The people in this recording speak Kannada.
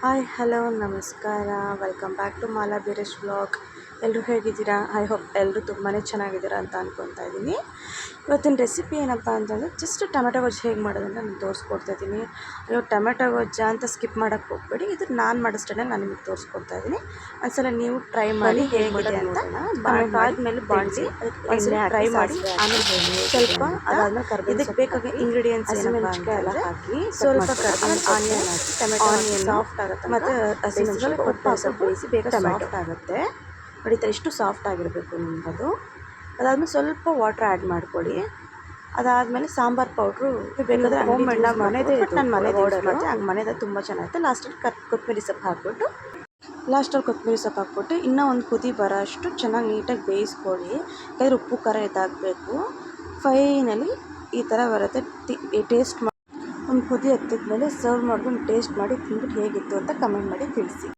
ಹಾಯ್ ಹಲೋ ನಮಸ್ಕಾರ. Welcome back to Mala Beeresh vlog. ಎಲ್ಲರೂ ಹೇಗಿದ್ದೀರಾ? ಐ ಹೋಪ್ ಎಲ್ಲರೂ ತುಂಬಾ ಚೆನ್ನಾಗಿದ್ದೀರಾ ಅಂತ ಅಂದ್ಕೊತಾ ಇದ್ದೀನಿ. ಇವತ್ತಿನ ರೆಸಿಪಿ ಏನಪ್ಪ ಅಂತಂದರೆ ಜಸ್ಟ್ ಟೊಮೆಟೊ ಗೊಜ್ಜು ಹೇಗೆ ಮಾಡೋದು ಅಂತ ನಾನು ತೋರಿಸ್ಕೊಡ್ತಾ ಇದ್ದೀನಿ. ಅಯ್ಯೋ ಟೊಮೆಟೊ ಗೊಜ್ಜು ಅಂತ ಸ್ಕಿಪ್ ಮಾಡೋಕ್ಕೆ ಹೋಗ್ಬೇಡಿ. ಇದು ನಾನು ಮಾಡೋಷ್ಟೇ ನಾನು ನಿಮಗೆ ತೋರಿಸ್ಕೊಡ್ತಾ ಇದ್ದೀನಿ. ಒಂದ್ಸಲ ನೀವು ಟ್ರೈ ಮಾಡಿ ಹೇಗಿದೆ ಅಂತ. ಆದಮೇಲೆ ಬಾಣಸಿ ಒಂದ್ಸಲ ಟ್ರೈ ಮಾಡಿ ಆಮೇಲೆ ಸ್ವಲ್ಪ ಅದಾದ್ಮೇಲೆ ಕರ್ಬೇವು ಇದಕ್ಕೆ ಬೇಕಾಗಿ ಇಂಗ್ರೀಡಿಯೆಂಟ್ಸ್ ಹಸಿಮೆಣಸಿನಕಾಯಿ ಎಲ್ಲ ಹಾಕಿ ಸ್ವಲ್ಪ ಕರ್ಬೇವು ಆನಿಯನ್ ಹಾಕಿ ಟೊಮೆಟೊ ಸಾಫ್ಟ್ ಆಗುತ್ತೆ ಮತ್ತು ಹಸಿಮೆಣಸಿನಕಾಯಿ ಉಪ್ಪು ಸ್ವಲ್ಪ ಬೇಯಿಸಿ ಬೇಗ ಸಾಫ್ಟ್ ಆಗುತ್ತೆ. ನೋಡಿ ಇಷ್ಟು ಸಾಫ್ಟ್ ಆಗಿರಬೇಕು ನಿಮಗದು. ಅದಾದಮೇಲೆ ಸ್ವಲ್ಪ ವಾಟರ್ ಆ್ಯಡ್ ಮಾಡ್ಕೊಳ್ಳಿ. ಅದಾದಮೇಲೆ ಸಾಂಬಾರು ಪೌಡ್ರು ಬೇಕಾದರೆ ಹೋಮ್ ಮೇಡ್ ಮನೆಯದೇ, ಬಟ್ ನಾನು ಮನೆಯದು ಯೂಸ್ ಮಾಡ್ತೀನಿ. ಹಂಗೆ ಮನೆಯದು ತುಂಬ ಚೆನ್ನಾಗಿರುತ್ತೆ. ಲಾಸ್ಟಲ್ಲಿ ಕೊತ್ತಂಬರಿ ಸೊಪ್ಪು ಹಾಕ್ಬಿಟ್ಟು ಇನ್ನೂ ಒಂದು ಕುದಿ ಬರೋ ಅಷ್ಟು ಚೆನ್ನಾಗಿ ನೀಟಾಗಿ ಬೇಯಿಸ್ಕೊಳ್ಳಿ. ಯಾಕಂದರೆ ಉಪ್ಪು ಖಾರ ಇದಾಗಬೇಕು. ಫೈನಲಿ ಈ ಥರ ಬರುತ್ತೆ. ಟೇಸ್ಟ್ ಮಾಡಿ ಒಂದು ಕುದಿ ಹತ್ತಿದ ಮೇಲೆ ಸರ್ವ್ ಮಾಡ್ಕೊಂಡು ಟೇಸ್ಟ್ ಮಾಡಿ ತಿಂದ್ಬಿಟ್ಟು ಹೇಗಿತ್ತು ಅಂತ ಕಮೆಂಟ್ ಮಾಡಿ ತಿಳಿಸಿ.